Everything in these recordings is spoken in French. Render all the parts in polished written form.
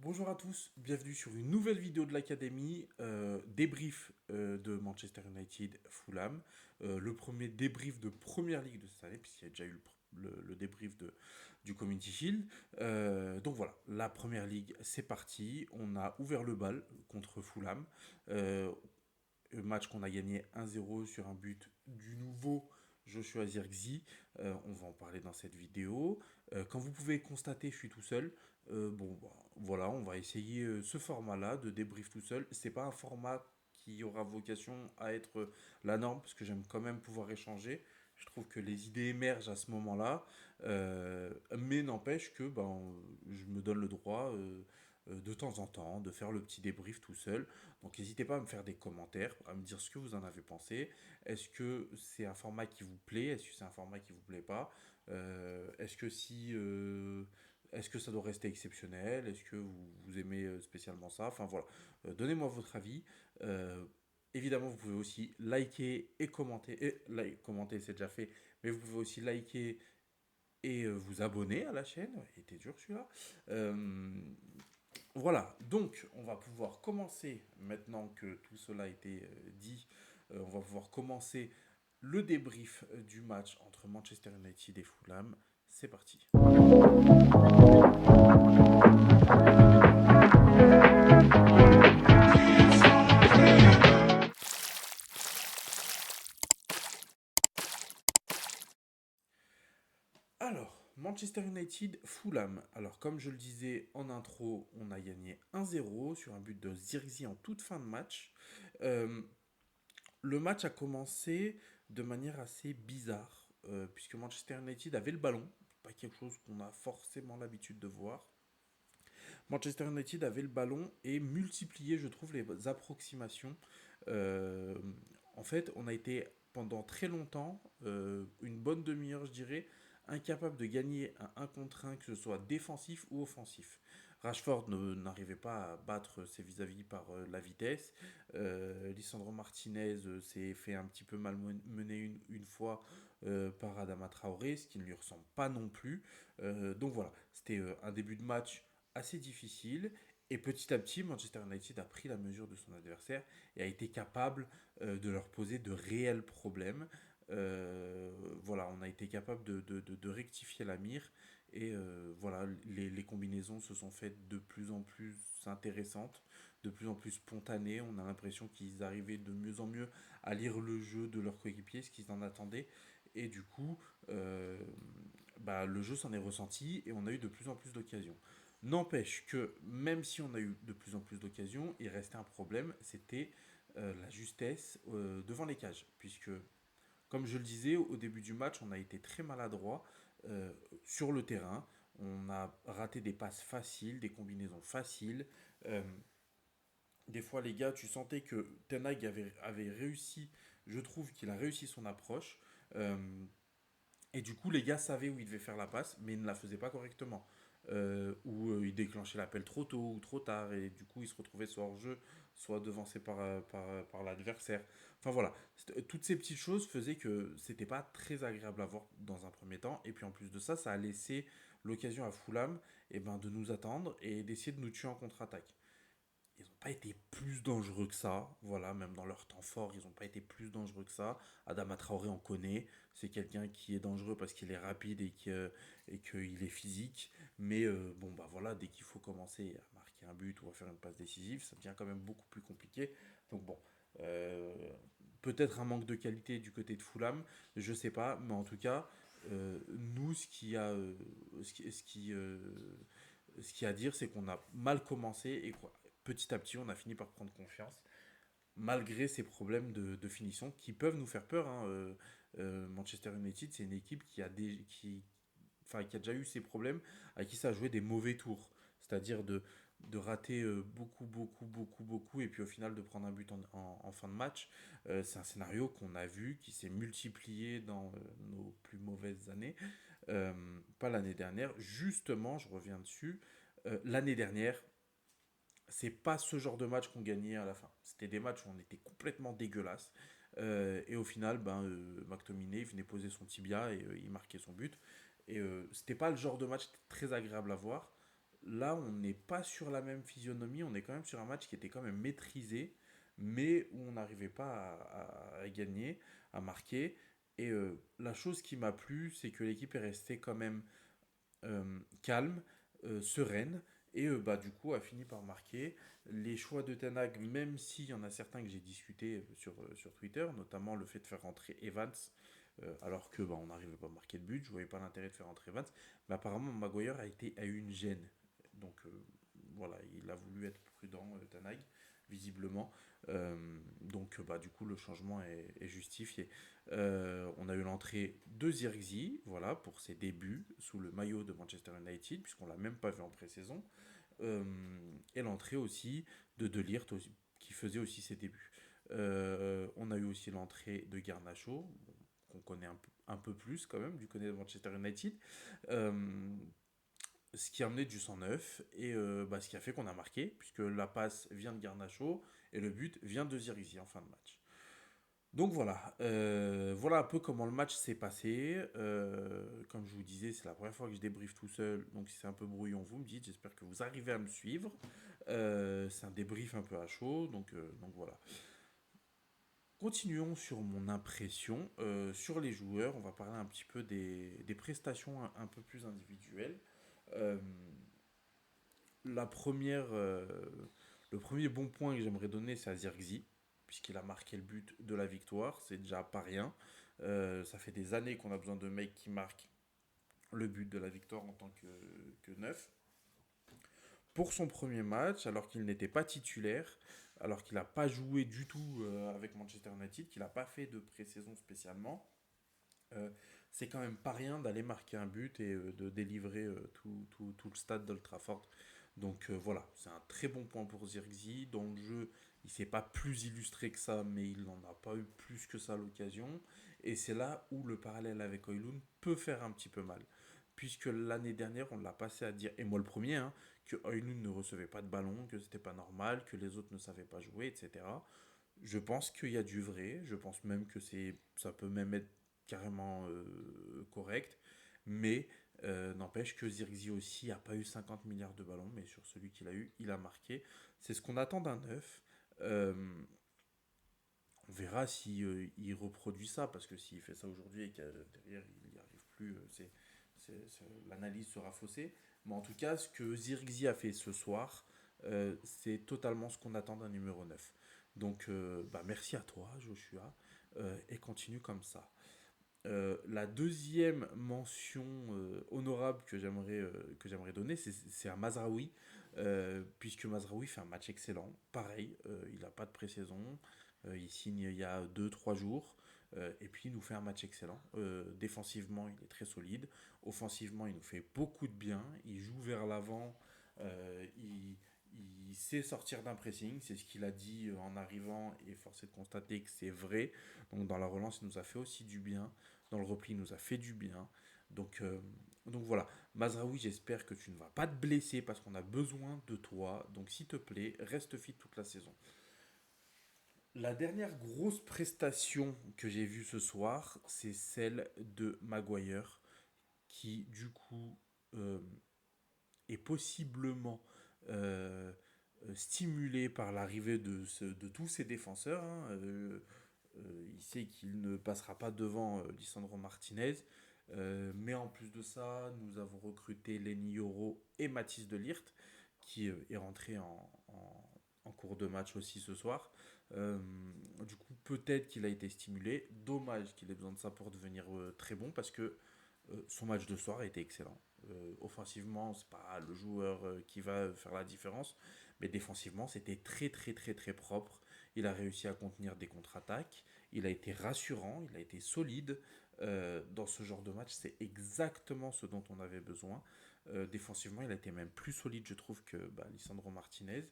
Bonjour à tous, bienvenue sur une nouvelle vidéo de l'Académie, débrief de Manchester United Fulham, le premier débrief de Première Ligue de cette année, puisqu'il y a déjà eu le débrief du Community Shield. Donc voilà, la Première Ligue, c'est parti, on a ouvert le bal contre Fulham, euh, un match qu'on a gagné 1-0 sur un but du nouveau Joshua Zirkzee. On va en parler dans cette vidéo. Comme vous pouvez constater, je suis tout seul. Bon, bah, voilà, on va essayer ce format-là de débrief tout seul. C'est pas un format qui aura vocation à être la norme, parce que j'aime quand même pouvoir échanger. Je trouve que les idées émergent à ce moment-là, mais n'empêche que ben, je me donne le droit de temps en temps de faire le petit débrief tout seul. Donc n'hésitez pas à me faire des commentaires, à me dire ce que vous en avez pensé. Est-ce que c'est un format qui vous plaît? Est-ce que c'est un format qui vous plaît pas? Est-ce que ça doit rester exceptionnel? Est-ce que vous aimez spécialement ça? Enfin voilà, donnez-moi votre avis. Euh, Évidemment, vous pouvez aussi liker et commenter. Commenter, c'est déjà fait, mais vous pouvez aussi liker et vous abonner à la chaîne. Il était dur celui-là. Euh, voilà, donc on va pouvoir commencer, maintenant que tout cela a été dit, on va pouvoir commencer le débrief du match entre Manchester United et Fulham. C'est parti. Alors, Manchester United, Fulham. Alors, comme je le disais en intro, on a gagné 1-0 sur un but de Zirkzee en toute fin de match. Euh, le match a commencé de manière assez bizarre, puisque Manchester United avait le ballon, pas quelque chose qu'on a forcément l'habitude de voir. Manchester United avait le ballon et multipliait, je trouve, les approximations. Euh, En fait, on a été pendant très longtemps, une bonne demi-heure, je dirais, incapable de gagner un contre un, que ce soit défensif ou offensif. Rashford n'arrivait pas à battre ses vis-à-vis par la vitesse. Lisandro Martinez s'est fait un petit peu malmener une fois par Adama Traoré, ce qui ne lui ressemble pas non plus. Donc voilà, c'était un début de match assez difficile. Et petit à petit, Manchester United a pris la mesure de son adversaire et a été capable de leur poser de réels problèmes. Voilà, on a été capable de rectifier la mire. Et voilà, les combinaisons se sont faites de plus en plus intéressantes, de plus en plus spontanées. On a l'impression qu'ils arrivaient de mieux en mieux à lire le jeu de leurs coéquipiers, ce qu'ils en attendaient. Et du coup, bah, le jeu s'en est ressenti et on a eu de plus en plus d'occasions. N'empêche que même si on a eu de plus en plus d'occasions, il restait un problème, c'était la justesse devant les cages. Puisque, comme je le disais, au début du match, on a été très maladroit euh, sur le terrain. On a raté des passes faciles, des combinaisons faciles. Euh, des fois, les gars, tu sentais que Ten Hag avait réussi, je trouve qu'il a réussi son approche. Euh, et du coup, les gars savaient où ils devaient faire la passe, mais ils ne la faisaient pas correctement. Ou ils déclenchaient l'appel trop tôt ou trop tard, et du coup, ils se retrouvaient soit hors jeu, soit devancés par l'adversaire. Enfin voilà, toutes ces petites choses faisaient que c'était pas très agréable à voir dans un premier temps. Et puis en plus de ça, ça a laissé l'occasion à Fulham de nous attendre et d'essayer de nous tuer en contre-attaque. Ils n'ont pas été plus dangereux que ça. Voilà, même dans leur temps fort, ils n'ont pas été plus dangereux que ça. Adama Traoré, on connaît. C'est quelqu'un qui est dangereux parce qu'il est rapide et qu'il est physique. Mais bon, bah voilà, dès qu'il faut commencer à marquer un but ou à faire une passe décisive, ça devient quand même beaucoup plus compliqué. Donc bon, euh, peut-être un manque de qualité du côté de Fulham, je sais pas. Mais en tout cas, nous, ce qui a à dire, c'est qu'on a mal commencé et quoi. Petit à petit, on a fini par prendre confiance, malgré ces problèmes de finition qui peuvent nous faire peur, hein. Manchester United, c'est une équipe qui a déjà eu ces problèmes, à qui ça a joué des mauvais tours. C'est-à-dire de rater beaucoup, et puis au final de prendre un but en fin de match. C'est un scénario qu'on a vu, qui s'est multiplié dans nos plus mauvaises années. Pas l'année dernière, justement, je reviens dessus. L'année dernière, c'est pas ce genre de match qu'on gagnait à la fin. C'était des matchs où on était complètement dégueulasse. Et au final, McTominay venait poser son tibia et il marquait son but. Et c'était pas le genre de match très agréable à voir. Là, on n'est pas sur la même physionomie, on est quand même sur un match qui était quand même maîtrisé, mais où on n'arrivait pas à gagner, à marquer. Et la chose qui m'a plu, c'est que l'équipe est restée quand même calme, sereine, et bah, du coup a fini par marquer. Les choix de Ten Hag, même s'il y en a certains que j'ai discuté sur Twitter, notamment le fait de faire rentrer Evans, alors que bah, on n'arrivait pas à marquer de but, je voyais pas l'intérêt de faire rentrer Evans, mais apparemment Maguire a eu une gêne. Donc voilà, il a voulu être prudent, Ten Hag, visiblement. Donc bah, du coup le changement est justifié. On a eu l'entrée de Zirkzee, voilà, pour ses débuts sous le maillot de Manchester United, puisqu'on l'a même pas vu en pré-saison. Euh, et l'entrée aussi de Ligt, qui faisait aussi ses débuts. On a eu aussi l'entrée de Garnacho, qu'on connaît un peu plus quand même, du côté de Manchester United. Euh, Ce qui a amené du 109 et bah, ce qui a fait qu'on a marqué, puisque la passe vient de Garnacho et le but vient de Zirkzee en fin de match. Donc voilà, voilà un peu comment le match s'est passé. Comme je vous disais, c'est la première fois que je débriefe tout seul, donc si c'est un peu brouillon, vous me dites. J'espère que vous arrivez à me suivre. C'est un débrief un peu à chaud, donc voilà. Continuons sur mon impression. Sur les joueurs, on va parler un petit peu des prestations un peu plus individuelles. Euh, la première, le premier bon point que j'aimerais donner, c'est à Zirkzee, puisqu'il a marqué le but de la victoire. C'est déjà pas rien. Ça fait des années qu'on a besoin de mecs qui marquent le but de la victoire en tant que neuf. Pour son premier match, alors qu'il n'était pas titulaire, alors qu'il n'a pas joué du tout avec Manchester United, qu'il n'a pas fait de pré-saison spécialement, euh, c'est quand même pas rien d'aller marquer un but et de délivrer tout le stade d'Old Trafford. Donc voilà, c'est un très bon point pour Zirkzee. Dans le jeu, il s'est pas plus illustré que ça, mais il n'en a pas eu plus que ça à l'occasion. Et c'est là où le parallèle avec Højlund peut faire un petit peu mal. Puisque l'année dernière, on l'a passé à dire, et moi le premier, hein, que Højlund ne recevait pas de ballon, que c'était pas normal, que les autres ne savaient pas jouer, etc. Je pense qu'il y a du vrai. Je pense même que ça peut même être carrément correct. Mais n'empêche que Zirkzee aussi n'a pas eu 50 milliards de ballons, mais sur celui qu'il a eu, il a marqué. C'est ce qu'on attend d'un neuf. Euh, on verra si il reproduit ça, parce que s'il fait ça aujourd'hui et que derrière il n'y arrive plus, l'analyse sera faussée. Mais en tout cas, ce que Zirkzee a fait ce soir, c'est totalement ce qu'on attend d'un numéro 9. Donc, bah, merci à toi, Joshua, et continue comme ça. La deuxième mention honorable que j'aimerais donner, c'est à Mazraoui, puisque Mazraoui fait un match excellent. Pareil, il n'a pas de pré-saison, il signe il y a 2 3 jours, et puis il nous fait un match excellent. Défensivement, il est très solide. Offensivement, il nous fait beaucoup de bien. Il joue vers l'avant, il sait sortir d'un pressing, c'est ce qu'il a dit en arrivant, et force est de constater que c'est vrai. Donc dans la relance, il nous a fait aussi du bien. Dans le repli, il nous a fait du bien. Donc, euh, donc voilà. Mazraoui, j'espère que tu ne vas pas te blesser parce qu'on a besoin de toi. Donc s'il te plaît, reste fit toute la saison. La dernière grosse prestation que j'ai vue ce soir, c'est celle de Maguire, qui du coup euh, est possiblement euh, stimulé par l'arrivée de tous ses défenseurs, hein. Il sait qu'il ne passera pas devant Lisandro Martinez. Mais en plus de ça, nous avons recruté Lenny Yoro et Mathis de Ligt, qui est rentré en cours de match aussi ce soir. Euh, du coup, peut-être qu'il a été stimulé. Dommage qu'il ait besoin de ça pour devenir très bon, parce que son match de soir a été excellent. Offensivement, c'est pas le joueur qui va faire la différence, mais défensivement, c'était très très très très propre. Il a réussi à contenir des contre-attaques. Il a été rassurant, il a été solide. Dans ce genre de match, c'est exactement ce dont on avait besoin. Défensivement, il a été même plus solide, je trouve, que bah, Lisandro Martinez.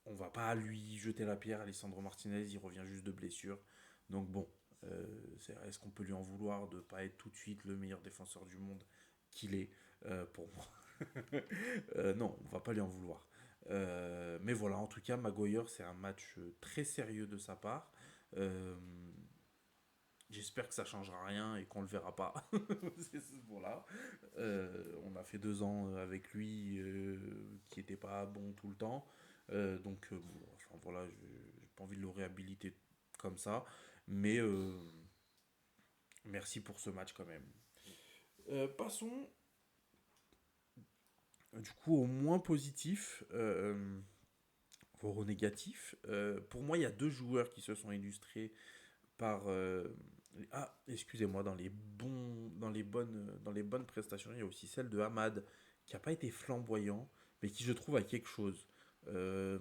On va pas lui jeter la pierre. Alessandro Martinez, il revient juste de blessure. Donc bon, est-ce qu'on peut lui en vouloir de ne pas être tout de suite le meilleur défenseur du monde qu'il est pour moi? Non, on va pas lui en vouloir. Mais voilà, en tout cas, Maguire, c'est un match très sérieux de sa part. Euh, J'espère que ça changera rien et qu'on le verra pas. Voilà. On a fait 2 ans avec lui qui était pas bon tout le temps. Bon, enfin, voilà, j'ai pas envie de le réhabiliter comme ça. Mais merci pour ce match quand même. Passons du coup au moins positif, voire au négatif. Pour moi, il y a deux joueurs qui se sont illustrés par excusez-moi, dans les bonnes prestations, il y a aussi celle de Hamad qui n'a pas été flamboyant, mais qui je trouve a quelque chose. Euh,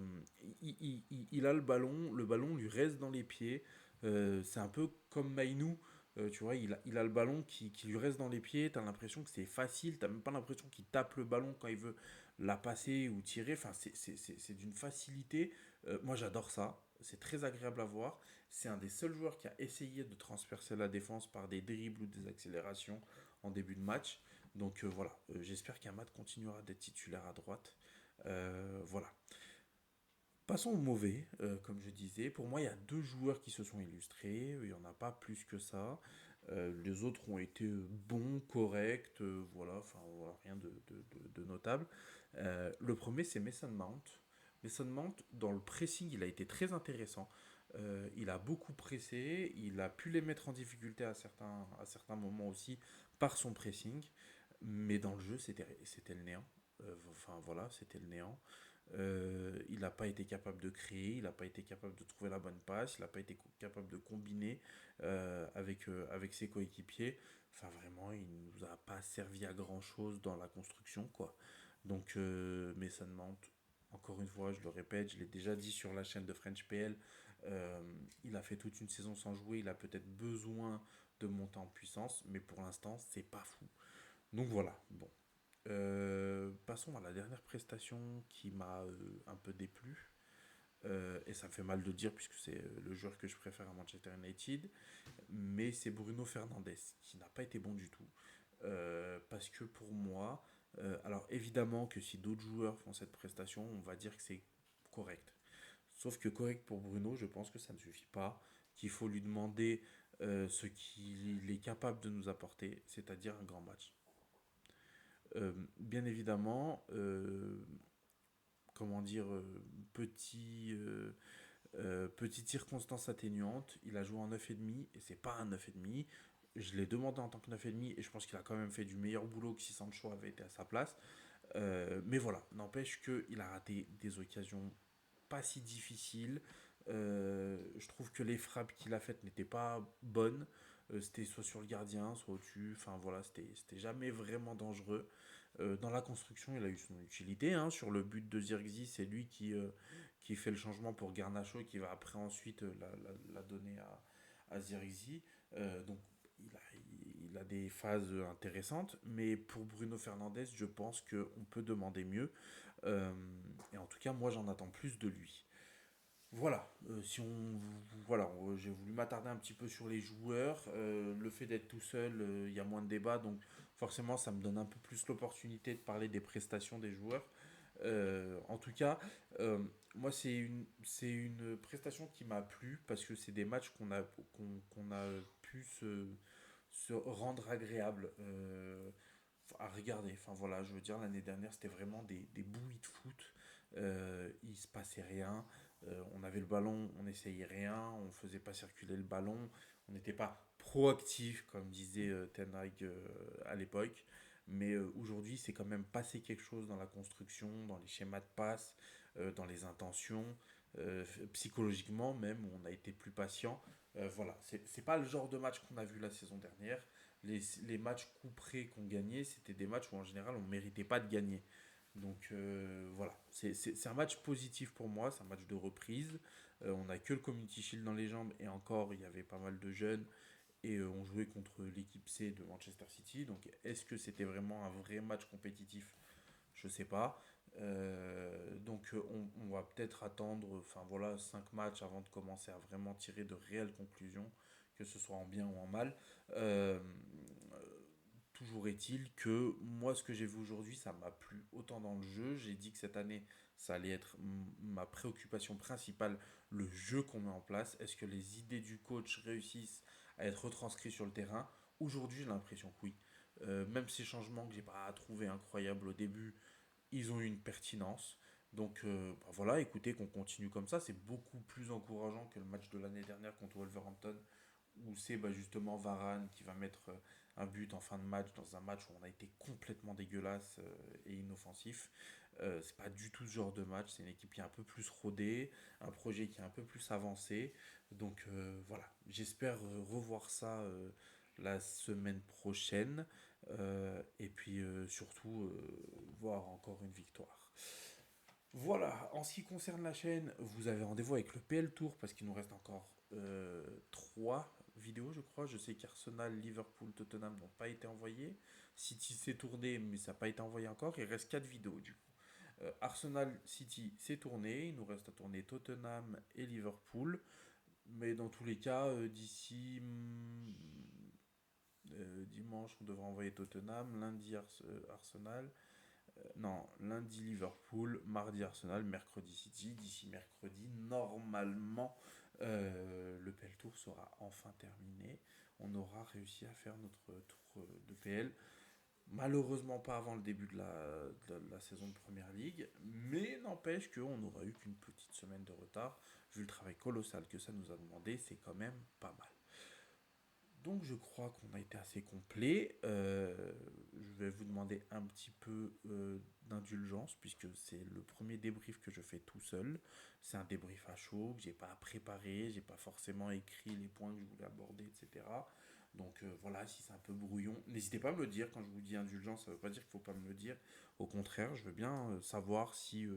il a le ballon lui reste dans les pieds. C'est un peu comme Mainou, tu vois, il a le ballon qui lui reste dans les pieds. T'as l'impression que c'est facile, t'as même pas l'impression qu'il tape le ballon quand il veut la passer ou tirer. Enfin, c'est d'une facilité. Moi, j'adore ça. C'est très agréable à voir. C'est un des seuls joueurs qui a essayé de transpercer la défense par des dribbles ou des accélérations en début de match. Voilà, j'espère qu'Amad continuera d'être titulaire à droite. Voilà. Passons au mauvais, comme je disais. Pour moi, il y a deux joueurs qui se sont illustrés. Il n'y en a pas plus que ça. Les autres ont été bons, corrects, voilà, enfin voilà, rien de notable. Le premier, c'est Mason Mount. Mason Mount, dans le pressing, il a été très intéressant. Il a beaucoup pressé, il a pu les mettre en difficulté à certains moments aussi par son pressing, mais dans le jeu, c'était le néant. Enfin voilà, c'était le néant. Il n'a pas été capable de créer, il n'a pas été capable de trouver la bonne passe, il n'a pas été capable de combiner avec ses coéquipiers. Enfin, vraiment, il ne nous a pas servi à grand chose dans la construction, quoi. Mason Mount, encore une fois, je le répète, je l'ai déjà dit sur la chaîne de French PL, euh, il a fait toute une saison sans jouer, il a peut-être besoin de monter en puissance, mais pour l'instant, c'est pas fou. Donc voilà, bon. Passons à la dernière prestation qui m'a un peu déplu. Et ça me fait mal de dire puisque c'est le joueur que je préfère à Manchester United. Mais c'est Bruno Fernandes qui n'a pas été bon du tout. Parce que pour moi, alors évidemment que si d'autres joueurs font cette prestation, on va dire que c'est correct. Sauf que correct pour Bruno, je pense que ça ne suffit pas. Qu'il faut lui demander ce qu'il est capable de nous apporter, c'est-à-dire un grand match. Bien évidemment, comment dire, petite circonstance atténuante, il a joué en 9,5 et c'est pas un 9,5. Je l'ai demandé en tant que 9,5 et je pense qu'il a quand même fait du meilleur boulot que si Sancho avait été à sa place. Mais voilà, n'empêche qu'il a raté des occasions pas si difficiles. Je trouve que les frappes qu'il a faites n'étaient pas bonnes. C'était soit sur le gardien, soit au-dessus. Enfin voilà, c'était jamais vraiment dangereux. Dans la construction, il a eu son utilité, hein. Sur le but de Zirkzee, c'est lui qui fait le changement pour Garnacho et qui va après ensuite la donner à Zirkzee. Donc il a, il a des phases intéressantes, mais pour Bruno Fernandes, je pense qu'on peut demander mieux. Euh, et en tout cas, moi, j'en attends plus de lui. Voilà, si on, voilà, j'ai voulu m'attarder un petit peu sur les joueurs. Le fait d'être tout seul, il y a moins de débats, donc forcément, ça me donne un peu plus l'opportunité de parler des prestations des joueurs. En tout cas, euh, moi, c'est une prestation qui m'a plu parce que c'est des matchs qu'on a pu se rendre agréables à regarder. Enfin voilà, je veux dire, l'année dernière, c'était vraiment des bouillies de foot. Il se passait rien. On avait le ballon, on n'essayait rien, on faisait pas circuler le ballon, on n'était pas proactif, comme disait Ten Hag à l'époque. Mais aujourd'hui, c'est quand même passé quelque chose dans la construction, dans les schémas de passe, dans les intentions, psychologiquement même, où on a été plus patient. Voilà, c'est pas le genre de match qu'on a vu la saison dernière. Les matchs couperés qu'on gagnait, c'était des matchs où en général on ne méritait pas de gagner. Voilà, c'est un match positif pour moi, c'est un match de reprise. On n'a que le Community Shield dans les jambes et encore il y avait pas mal de jeunes et on jouait contre l'équipe C de Manchester City. Donc est-ce que c'était vraiment un vrai match compétitif? Je sais pas. On va peut-être attendre enfin voilà 5 matchs avant de commencer à vraiment tirer de réelles conclusions, que ce soit en bien ou en mal. Euh, Toujours est-il que moi, ce que j'ai vu aujourd'hui, ça m'a plu autant dans le jeu. J'ai dit que cette année, ça allait être ma préoccupation principale, le jeu qu'on met en place. Est-ce que les idées du coach réussissent à être retranscrits sur le terrain. Aujourd'hui, j'ai l'impression que oui. Même ces changements que j'ai pas trouvé incroyables au début, ils ont eu une pertinence. Donc bah voilà, écoutez, qu'on continue comme ça, c'est beaucoup plus encourageant que le match de l'année dernière contre Wolverhampton, où c'est bah, justement Varane qui va mettre un but en fin de match dans un match où on a été complètement dégueulasse et inoffensif. C'est pas du tout ce genre de match, c'est une équipe qui est un peu plus rodée, un projet qui est un peu plus avancé. Donc voilà, j'espère revoir ça la semaine prochaine. Et puis surtout voir encore une victoire. Voilà, en ce qui concerne la chaîne, vous avez rendez-vous avec le PL Tour parce qu'il nous reste encore 3 vidéos, je crois. Je sais qu'Arsenal, Liverpool, Tottenham n'ont pas été envoyés. City s'est tourné, mais ça n'a pas été envoyé encore. Il reste 4 vidéos du coup. Arsenal, City s'est tourné. Il nous reste à tourner Tottenham et Liverpool. Mais dans tous les cas, d'ici dimanche, on devrait envoyer Tottenham. Lundi, Arsenal. Non, lundi Liverpool, mardi Arsenal, mercredi City. D'ici mercredi, normalement, le PL Tour sera enfin terminé. On aura réussi à faire notre tour de PL. Malheureusement pas avant le début de la saison de Première Ligue, mais n'empêche qu'on n'aura eu qu'une petite semaine de retard. Vu le travail colossal que ça nous a demandé, c'est quand même pas mal. Donc je crois qu'on a été assez complet. Je vais vous demander un petit peu d'indulgence puisque c'est le premier débrief que je fais tout seul. C'est un débrief à chaud que j'ai pas préparé, j'ai pas forcément écrit les points que je voulais aborder, etc. Donc voilà, si c'est un peu brouillon, n'hésitez pas à me le dire. Quand je vous dis indulgence, ça veut pas dire qu'il faut pas me le dire. Au contraire, je veux bien savoir si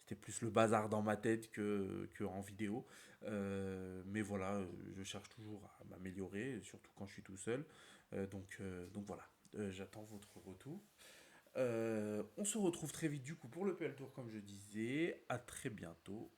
c'était plus le bazar dans ma tête que en vidéo. Mais voilà, je cherche toujours à m'améliorer, surtout quand je suis tout seul. Donc voilà, j'attends votre retour. On se retrouve très vite du coup pour le PL Tour comme je disais. À très bientôt.